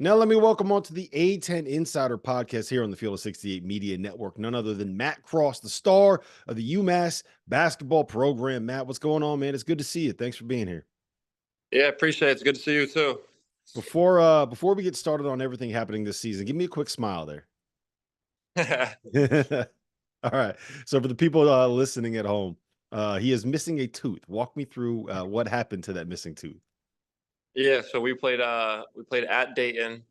Now, let me welcome on to the A-10 Insider Podcast here on the Field of 68 Media Network. None other than Matt Cross, the star of the UMass basketball program. Matt, what's going on, man? It's good to see you. Thanks for being here. Yeah, appreciate it. It's good to see you too. Before we get started on everything happening this season, give me a quick smile there. All right. So for the people listening at home, he is missing a tooth. Walk me through what happened to that missing tooth. Yeah, so we played at Dayton,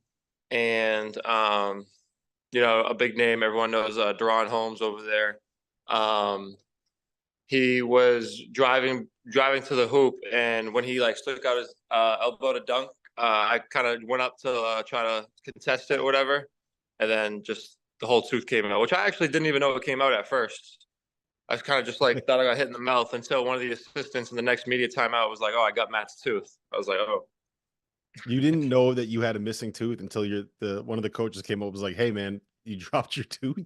and a big name everyone knows, Deron Holmes over there. Um, he was driving to the hoop, and when he like stuck out his elbow to dunk, I kind of went up to try to contest it or whatever, and then just the whole tooth came out, which I actually didn't even know it came out at first. I was kind of just like thought I got hit in the mouth until one of the assistants in the next media timeout was like, "Oh, I got Matt's tooth." I was like, "Oh." You didn't know that you had a missing tooth until the one of the coaches came up and was like, "Hey, man, you dropped your tooth."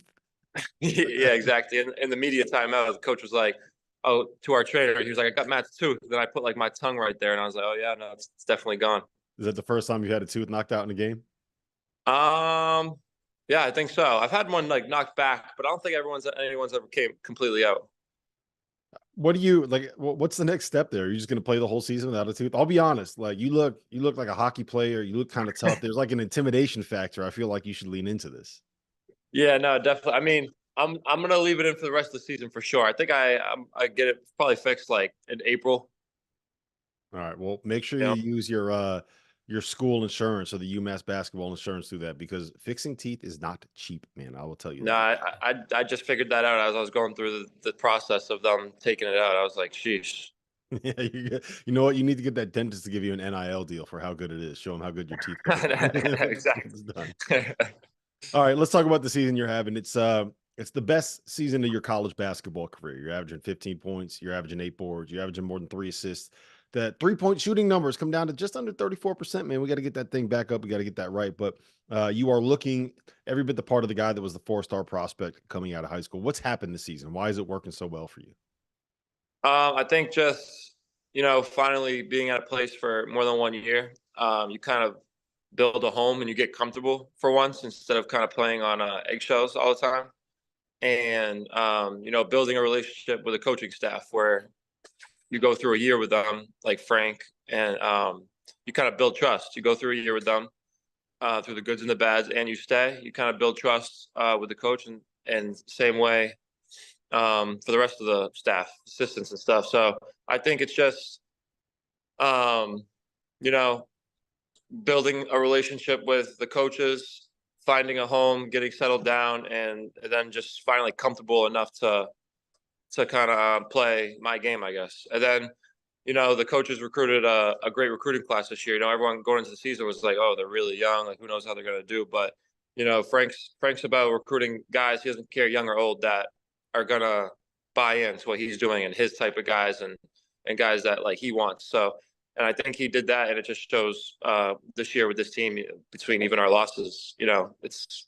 Yeah, exactly. In the media timeout, the coach was like, "Oh," to our trainer, he was like, "I got Matt's tooth." Then I put like my tongue right there, and I was like, "Oh yeah, no, it's definitely gone." Is that the first time you had a tooth knocked out in a game? Um, yeah, I think so. I've had one like knocked back, but I don't think anyone's ever came completely out. What do you like? What's the next step there? Are you just going to play the whole season without a tooth? I'll be honest. Like you look like a hockey player. You look kind of tough. There's like an intimidation factor. I feel like you should lean into this. Yeah, no, definitely. I mean, I'm gonna leave it in for the rest of the season for sure. I think I get it probably fixed like in April. All right. Well, make sure You you know, use your school insurance or the UMass basketball insurance through that because fixing teeth is not cheap, man. I will tell you no, that. I just figured that out as I was going through the process of them taking it out. I was like, sheesh. Yeah, you know what? You need to get that dentist to give you an NIL deal for how good it is. Show them how good your teeth look when Exactly. it's done. All right, let's talk about the season you're having. It's the best season of your college basketball career. You're averaging 15 points, you're averaging 8 boards, you're averaging more than 3 assists. That 3-point shooting numbers come down to just under 34%, man. We got to get that thing back up. We got to get that right. But you are looking every bit the part of the guy that was the 4-star prospect coming out of high school. What's happened this season? Why is it working so well for you? I think just finally being at a place for more than 1 year, you kind of build a home and you get comfortable for once instead of kind of playing on eggshells all the time. And building a relationship with a coaching staff where you go through a year with them, like Frank, and you kind of build trust. You go through a year with them through the goods and the bads, and you stay. You kind of build trust with the coach, and same way for the rest of the staff, assistants and stuff. So I think it's just um, you know building a relationship with the coaches, finding a home, getting settled down, and then just finally comfortable enough to kind of play my game, I guess. And then, the coaches recruited a great recruiting class this year. Everyone going into the season was like, oh, they're really young. Like, who knows how they're going to do? But, Frank's about recruiting guys. He doesn't care young or old that are going to buy into what he's doing and his type of guys and guys that like he wants. So, and I think he did that. And it just shows this year with this team between even our losses, it's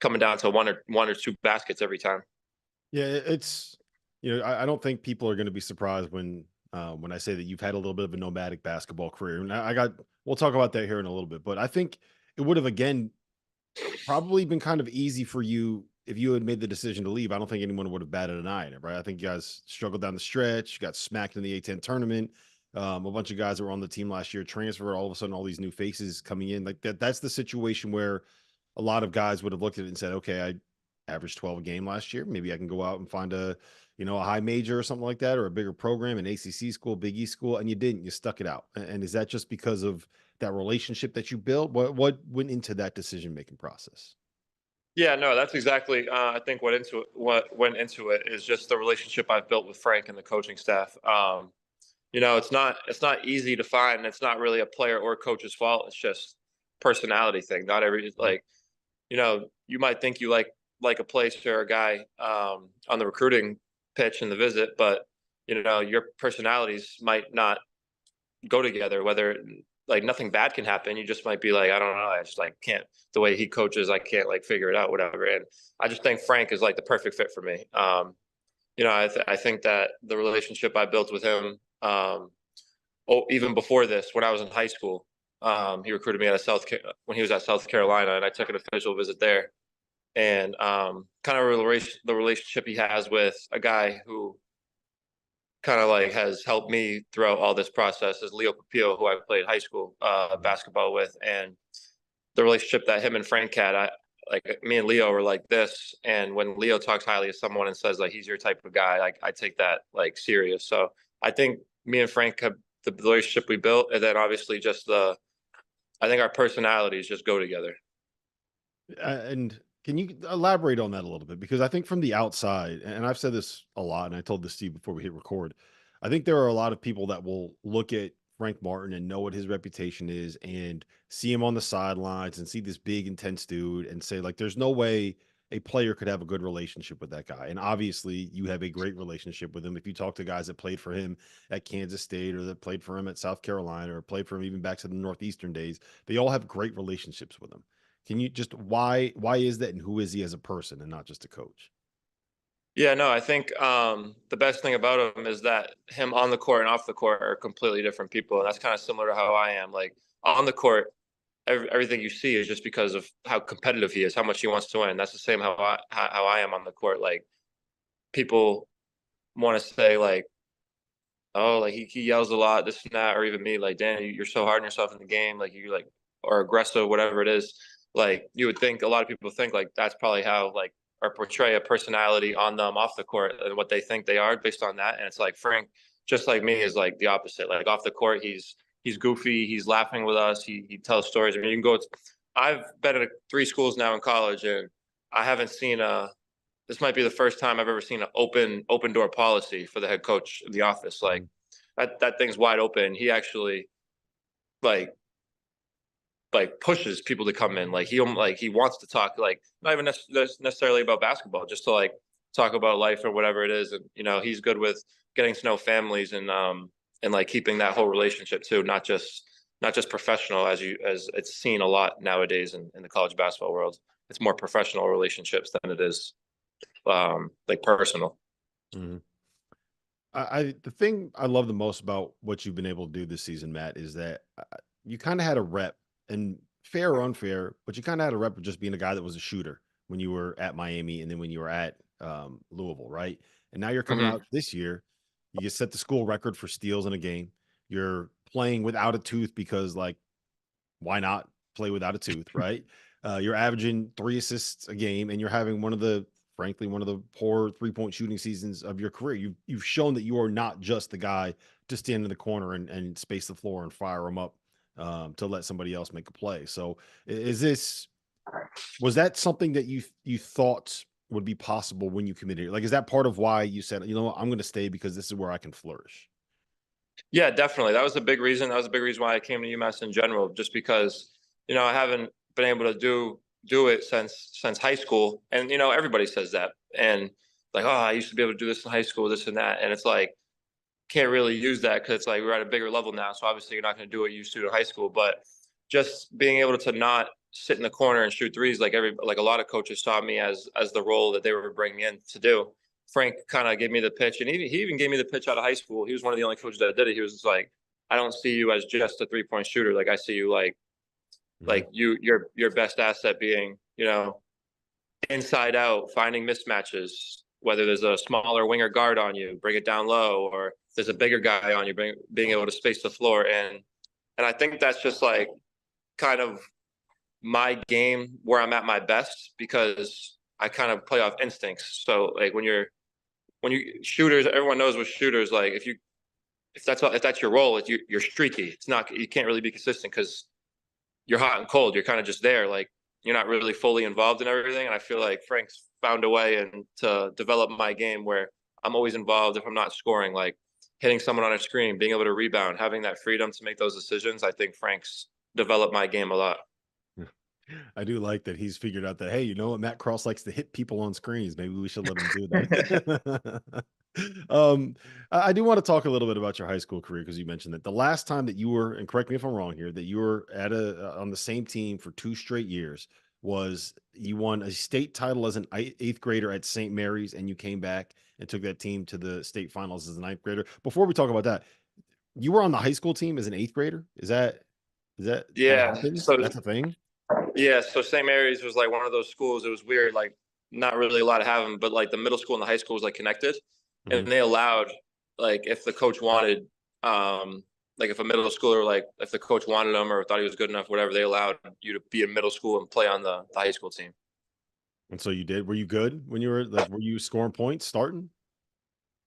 coming down to one or two baskets every time. Yeah, it's I don't think people are going to be surprised when I say that you've had a little bit of a nomadic basketball career. And we'll talk about that here in a little bit, but I think it would have again probably been kind of easy for you if you had made the decision to leave. I don't think anyone would have batted an eye at it, right? I think you guys struggled down the stretch, got smacked in the A-10 tournament. A bunch of guys that were on the team last year transfer. All of a sudden, all these new faces coming in, like that. That's the situation where a lot of guys would have looked at it and said, "Okay, I averaged 12 a game last year. Maybe I can go out and find a high major or something like that, or a bigger program, an ACC school, Big East school." And you didn't. You stuck it out. And is that just because of that relationship that you built? What went into that decision making process? Yeah, no, that's exactly. I think what went into it is just the relationship I've built with Frank and the coaching staff. It's not easy to find. It's not really a player or coach's fault. It's just personality thing. Not every Mhm. like you might think you like a place or a guy on the recruiting pitch and the visit, but your personalities might not go together. Whether like nothing bad can happen, you just might be like, I don't know, I just like can't. The way he coaches, I can't like figure it out, whatever. And I just think Frank is like the perfect fit for me. I think that the relationship I built with him, even before this, when I was in high school. He recruited me out of when he was at South Carolina, and I took an official visit there. And kind of the relationship he has with a guy who kind of like has helped me throughout all this process is Leo Papio, who I played high school Mhm. basketball with, and the relationship that him and Frank had. Me and Leo were like this, and when Leo talks highly of someone and says like he's your type of guy, like I take that like serious. So I think me and Frank have the relationship we built, and then obviously just the I think our personalities just go together. And can you elaborate on that a little bit? Because I think from the outside, and I've said this a lot, and I told this to you before we hit record, I think there are a lot of people that will look at Frank Martin and know what his reputation is and see him on the sidelines and see this big, intense dude and say, like, there's no way a player could have a good relationship with that guy. And obviously, you have a great relationship with him. If you talk to guys that played for him at Kansas State or that played for him at South Carolina or played for him even back to the Northeastern days, they all have great relationships with him. Can you just why is that and who is he as a person and not just a coach? Yeah, no, I think the best thing about him is that him on the court and off the court are completely different people, and that's kind of similar to how I am. Like on the court, everything you see is just because of how competitive he is, how much he wants to win. That's the same how I am on the court. Like people want to say like, oh, like he yells a lot, this and that, or even me, like, Dan, you're so hard on yourself in the game, like you like or aggressive, whatever it is. Like you would think a lot of people think like that's probably how like or portray a personality on them off the court and what they think they are based on that. And it's like Frank, just like me, is like the opposite. Like off the court, he's goofy, he's laughing with us, he tells stories. I mean, you can go. I've been at 3 schools now in college, and I haven't seen a this might be the first time I've ever seen an open door policy for the head coach of the office. Like Mhm. that thing's wide open. He actually like pushes people to come in. Like he wants to talk like not even necessarily about basketball, just to like talk about life or whatever it is. And he's good with getting to know families and like keeping that whole relationship too, not just professional as it's seen a lot nowadays in the college basketball world. It's more professional relationships than it is like personal. Mhm. I the thing I love the most about what you've been able to do this season, Matt, is that you kind of had a rep, and fair or unfair, but you kind of had a rep of just being a guy that was a shooter when you were at Miami and then when you were at Louisville, right? And now you're coming Hmm. out this year, you just set the school record for steals in a game. You're playing without a tooth because, like, why not play without a tooth, right? You're averaging 3 assists a game, and you're having frankly, one of the poor 3-point shooting seasons of your career. You've shown that you are not just the guy to stand in the corner and space the floor and fire them up to let somebody else make a play. So, is this was that something that you thought would be possible when you committed? Like, is that part of why you said, you know what, I'm going to stay because this is where I can flourish? Yeah, definitely. That was a big reason. That was a big reason why I came to UMass in general, just because I haven't been able to do it since high school, and everybody says that, and like, oh, I used to be able to do this in high school, this and that, and it's like can't really use that because it's like we're at a bigger level now, so obviously you're not going to do what you used to in high school, but just being able to not sit in the corner and shoot threes like a lot of coaches saw me as the role that they were bringing in to do. Frank kind of gave me the pitch, and he even gave me the pitch out of high school. He was one of the only coaches that did it. He was just like, I don't see you as just a 3-point shooter. Like I see you Mhm. your best asset being inside out, finding mismatches. Whether there's a smaller winger guard on you, bring it down low, or there's a bigger guy on you, being able to space the floor. And I think that's just like kind of my game where I'm at my best because I kind of play off instincts. So like when you shooters, everyone knows with shooters, like if that's your role, you're streaky. It's not you can't really be consistent because you're hot and cold. You're kind of just there. Like you're not really fully involved in everything. And I feel like Frank's found a way and to develop my game where I'm always involved if I'm not scoring, like hitting someone on a screen, being able to rebound, having that freedom to make those decisions. I think Frank's developed my game a lot. I do like that he's figured out that, hey, you know what? Matt Cross likes to hit people on screens. Maybe we should let him do that. I do want to talk a little bit about your high school career because you mentioned that the last time that you were, and correct me if I'm wrong here, that you were at on the same team for 2 straight years was you won a state title as an eighth grader at St. Mary's, and you came back and took that team to the state finals as a ninth grader. Before we talk about that, you were on the high school team as an eighth grader. Is that that Yeah. happens? So That's a thing? yeah, so St. Mary's was like one of those schools. It was weird, like not really allowed to have them, but like the middle school and the high school was like connected, and Mhm. they allowed like if the coach wanted, like if a middle schooler like if the coach wanted him or thought he was good enough, whatever, they allowed you to be in middle school and play on the high school team. And so you did. Were you good when you were like, were you scoring points starting?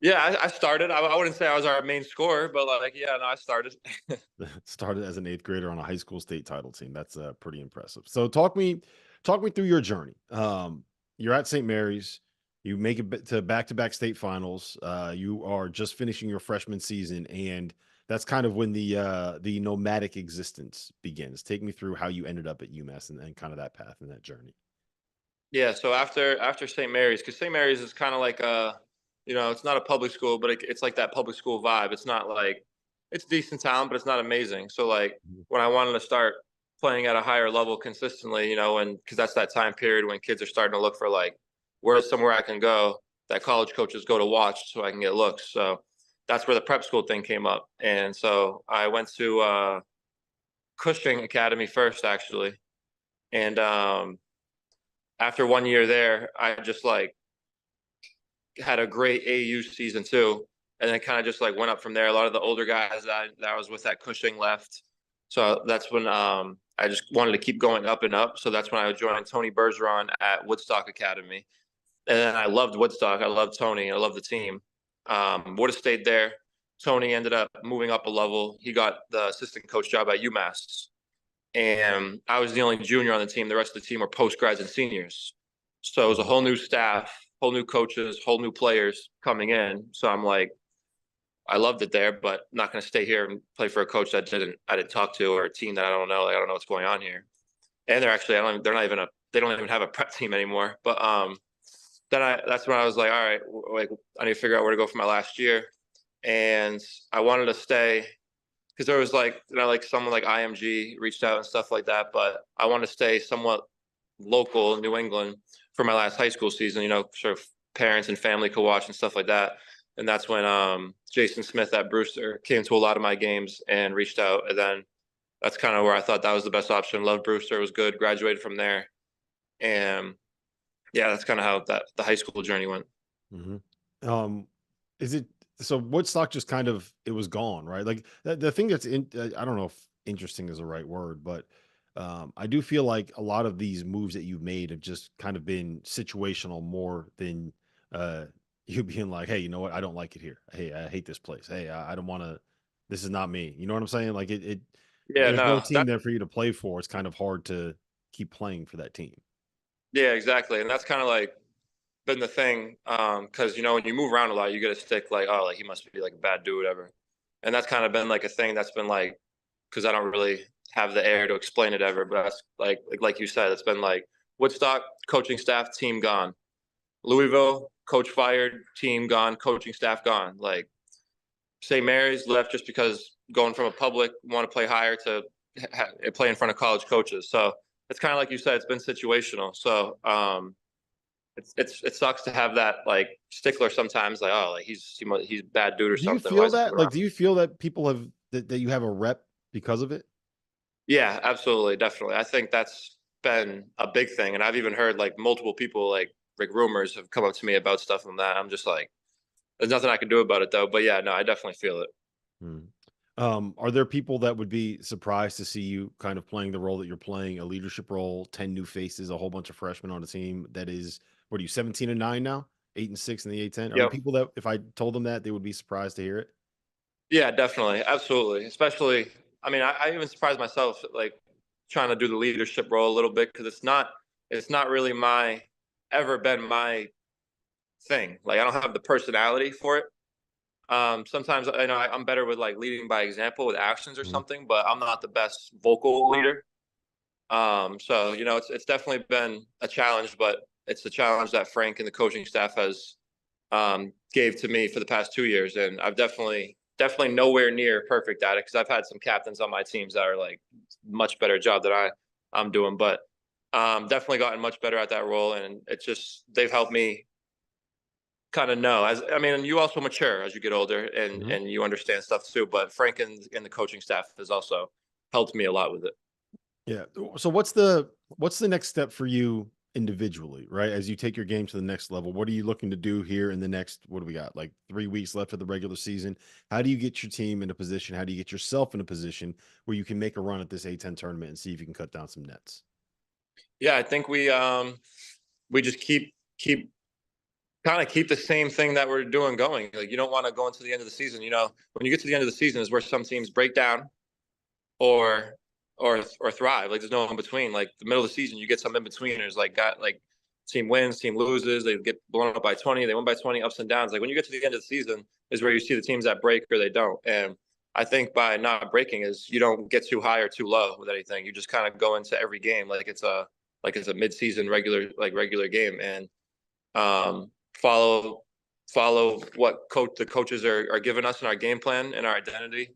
Yeah, I started. I wouldn't say I was our main scorer, but like yeah, no, I started. Started as an eighth grader on a high school state title team. That's pretty impressive. So talk me through your journey. You're at St. Mary's. You make it to back state finals. You are just finishing your freshman season, and that's kind of when the nomadic existence begins. Take me through how you ended up at UMass and kind of that path and that journey. Yeah, so after St. Mary's, because St. Mary's is kind of like it's not a public school, but it's like that public school vibe. It's not like it's decent talent, but it's not amazing. So like Mhm. when I wanted to start playing at a higher level consistently, and because that's that time period when kids are starting to look for like where's somewhere I can go that college coaches go to watch so I can get looks. So that's where the prep school thing came up, and so I went to Cushing Academy first, actually, and after 1 year there, I just like had a great AU season too, and then kind of just like went up from there. A lot of the older guys that I was with at Cushing left, so that's when I just wanted to keep going up and up. So that's when I joined Tony Bergeron at Woodstock Academy, and then I loved Woodstock. I loved Tony. I loved the team. Would have stayed there. Tony ended up moving up a level. He got the assistant coach job at UMass, and I was the only junior on the team. The rest of the team were post grads and seniors. So it was a Mhm. whole new staff, whole new coaches, whole new players coming in. So I'm like, I loved it there, but I'm not going to stay here and play for a coach that I didn't talk to, or a team that I don't know. Like I don't know what's going on here. And they're actually, they're not even they don't even have a prep team anymore. But that's when I was like, all right, like I need to figure out where to go for my last year. And I wanted to stay because there was like like someone like IMG reached out and stuff like that, but I want to stay somewhat local New England for my last high school season, sort of parents and family could watch and stuff like that. And that's when Jason Smith at Brewster came to a lot of my games and reached out, and then that's kind of where I thought that was the best option. Loved Brewster, was good, graduated from there, and yeah, that's kind of how the high school journey went. Mhm. Um, is it so Woodstock just kind of it was gone, right? Like the thing that's I don't know if interesting is the right word, but I do feel like a lot of these moves that you've made have just kind of been situational more than uh you being like, hey, you know what? I don't like it here. Hey, I hate this place. Hey, I don't want to. This is not me. You know what I'm saying? Like if Yeah, there's no no, team there for you to play for, it's kind of hard to keep playing for that team. yeah, exactly, and that's kind of like been the thing, because when you move around a lot, you get a stick like, oh, like he must be like a bad dude, whatever, and that's kind of been like a thing that's been like, because I don't really have the air to explain it ever, but that's like you said, it's been like Woodstock coaching staff team gone, Louisville coach fired, team gone, coaching staff gone, like St. Mary's left just because going from a public want to play higher to play in front of college coaches, so it's kind of like you said, it's been situational, so it sucks to have that like stickler sometimes, like oh, like he's a bad dude or Do you something. Why feel is he that? coming Like, around? do you feel that people have that you have a rep because of it? Yeah, absolutely, definitely. I think that's been a big thing, and I've even heard like multiple people like rumors have come up to me about stuff and that. I'm just like, there's nothing I can do about it though. But yeah, no, I definitely feel it. Hmm. Are there people that would be surprised to see you kind of playing the role that you're playing, a leadership role, 10 new faces, a whole bunch of freshmen on a team that is, what are you, 17-9 now? 8-6 in the A-10? Are there Yep. people that if I told them that they would be surprised to hear it? Yeah, definitely, absolutely. Especially, I mean, I even surprised myself like trying to do the leadership role a little bit because it's not really ever been my thing. Like I don't have the personality for it. Sometimes I know I'm better with like leading by example with actions or Mhm. something, but I'm not the best vocal leader. So it's definitely been a challenge, but it's a challenge that Frank and the coaching staff has gave to me for the past 2 years, and I've definitely nowhere near perfect at it because I've had some captains on my teams that are like much better job than I'm doing, but definitely gotten much better at that role, and it's just they've helped me kind of know as I mean, and you also mature as you get older and Mhm. and you understand stuff too. But Frank and the coaching staff has also helped me a lot with it. Yeah. So what's the next step for you individually, right? As you take your game to the next level, what are you looking to do here in the next, what do we got? Like 3 weeks left of the regular season. How do you get your team in a position? How do you get yourself in a position where you can make a run at this A-10 tournament and see if you can cut down some nets? Yeah, I think we just keep kind of keep the same thing that we're doing going. Like you don't want to go into the end of the season. When you get to the end of the season is where some teams break down or or thrive. Like there's no in between. Like the middle of the season, you get some in betweeners. Like got like team wins, team loses. They get blown up by 20. They win by 20. Ups and downs. Like when you get to the end of the season, is where you see the teams that break or they don't. And I think by not breaking is you don't get too high or too low with anything. You just kind of go into every game like it's a mid-season regular game and follow what the coaches are giving us in our game plan and our identity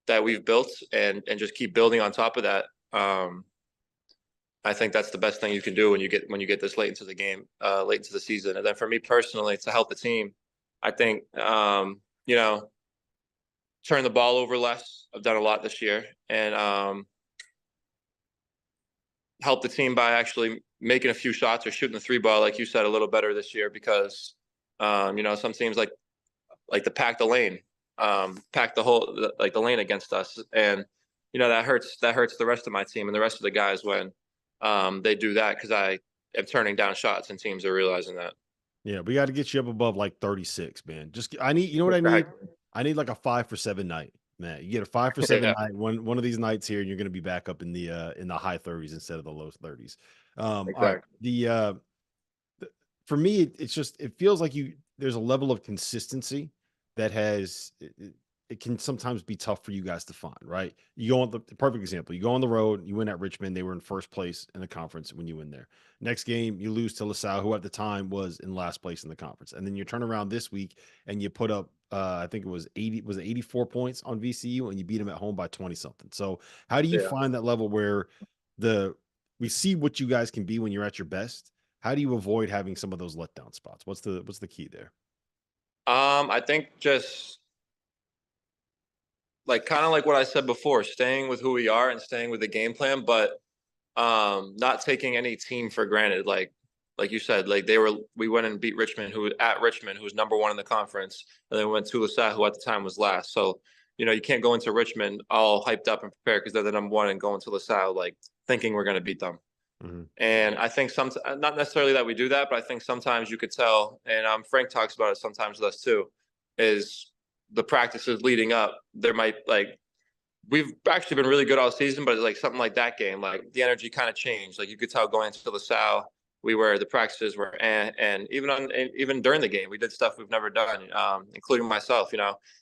that we've built and just keep building on top of that. I think that's the best thing you can do when you get this late into the game, late into the season. And then for me personally, to help the team, I think turn the ball over less. I've done a lot this year, and help the team by actually making a few shots or shooting the three ball, like you said, a little better this year because some teams like to pack the lane, pack the lane against us, and that hurts the rest of my team and the rest of the guys when they do that because I am turning down shots and teams are realizing that. Yeah, we got to get you up above like 36, man. I need, you know what I need? Exactly. I need like a 5 for 7 night, man. You get a 5 for 7 Yeah, night, one of these nights here, and you're going to be back up in the high 30s instead of the low 30s. All right. exactly. For me, it's just it feels like there's a level of consistency that it can sometimes be tough for you guys to find, right? You go on the perfect example. You go on the road, you win at Richmond. They were in first place in the conference when you win there. Next game, you lose to LaSalle, who at the time was in last place in the conference. And then you turn around this week and you put up, I think it was 80, was it 84 points on VCU, and you beat them at home by 20 something. So how do you Yeah. find that level where the we see what you guys can be when you're at your best? How do you avoid having some of those letdown spots? What's the key there? I think just like kind of like what I said before, staying with who we are and staying with the game plan, but not taking any team for granted. Like you said, like we went and beat Richmond, who was number one in the conference, and then we went to LaSalle, who at the time was last. So you can't go into Richmond all hyped up and prepared because they're the number one, and go into LaSalle like thinking we're going to beat them. Mhm. And I think not necessarily that we do that, but I think sometimes you could tell, and Frank talks about it sometimes with us too, is the practices leading up. There might like we've actually been really good all season, but like something like that game, like the energy kind of changed. Like you could tell going into LaSalle, the practices were, and even during the game, we did stuff we've never done, including myself.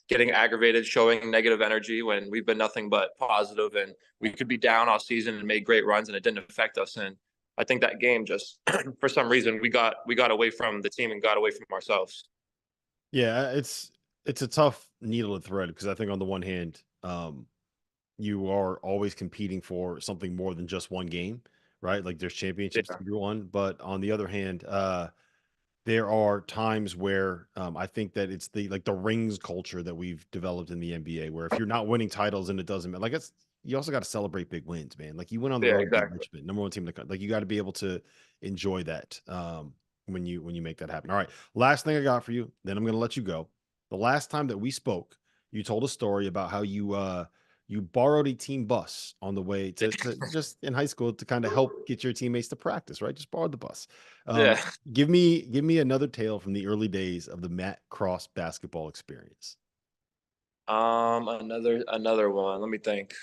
Getting aggravated, showing negative energy when we've been nothing but positive, and we could be down all season and made great runs, and it didn't affect us. And I think that game just, for some reason, we got away from the team and got away from ourselves. Yeah, it's a tough needle to thread because I think on the one hand, you are always competing for something more than just one game, right? Like there's championships Yeah, to be won, but on the other hand, there are times where I think that it's the rings culture that we've developed in the NBA, where if you're not winning titles and it doesn't matter, like it's you also got to celebrate big wins, man. Like you went on the yeah, road, beat exactly. Richmond, number one team in the country. Like you got to be able to enjoy that when you make that happen. All right, last thing I got for you, then I'm going to let you go. The last time that we spoke, you told a story about how you borrowed a team bus on the way to just in high school to kind of help get your teammates to practice, right? Just borrowed the bus. Um, Yeah. give me another tale from the early days of the Matt Cross basketball experience. Another one. Let me think.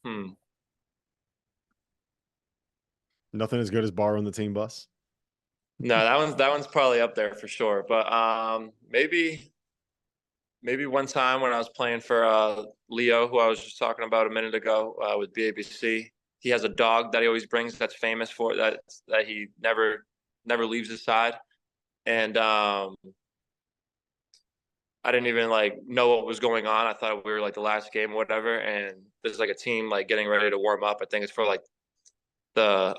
Hmm. Nothing as good as borrowing the team bus. No, that one's probably up there for sure. But maybe one time when I was playing for Leo, who I was just talking about a minute ago, with BABC, he has a dog that he always brings that's famous for that he never leaves his side. And I didn't even like know what was going on. I thought we were like the last game or whatever. And there's like a team like getting ready to warm up. I think it's for like the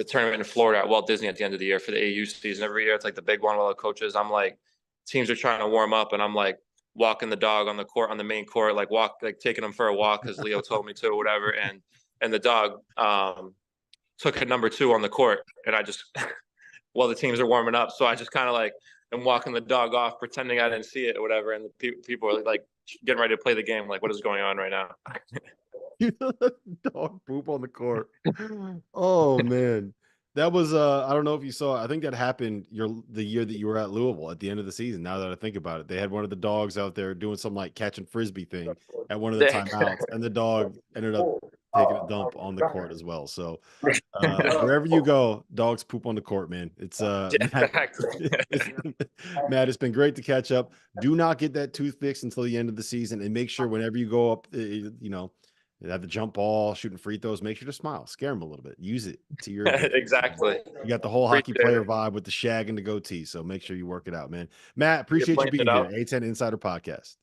tournament in Florida at Walt Disney at the end of the year for the AU season. Every year it's like the big one with all the coaches. I'm like, teams are trying to warm up, and I'm like walking the dog on the court, on the main court, like taking him for a walk because Leo told me to or whatever, and the dog took a number 2 on the court, and I just while the teams are warming up, so I just kind of like am walking the dog off, pretending I didn't see it or whatever, and the people are like getting ready to play the game, like what is going on right now? You let the dog poop on the court. Oh man. That was I don't know if you saw, I think that happened the year that you were at Louisville at the end of the season. Now that I think about it, they had one of the dogs out there doing some like catch and frisbee thing at one of the timeouts, and the dog ended up taking a dump on the court as well. So wherever you go, dogs poop on the court, man. It's Matt, Exactly. it's, Matt, it's been great to catch up. Do not get that tooth fixed until the end of the season, and make sure whenever you go up, you know, you have the jump ball, shooting free throws, make sure to smile, scare them a little bit, use it to your advantage. Exactly. You got the whole hockey Appreciate player it. vibe with the shag and the goatee, so make sure you work it out, man. Matt, You're appreciate you playing it being here. out. A10 Insider Podcast.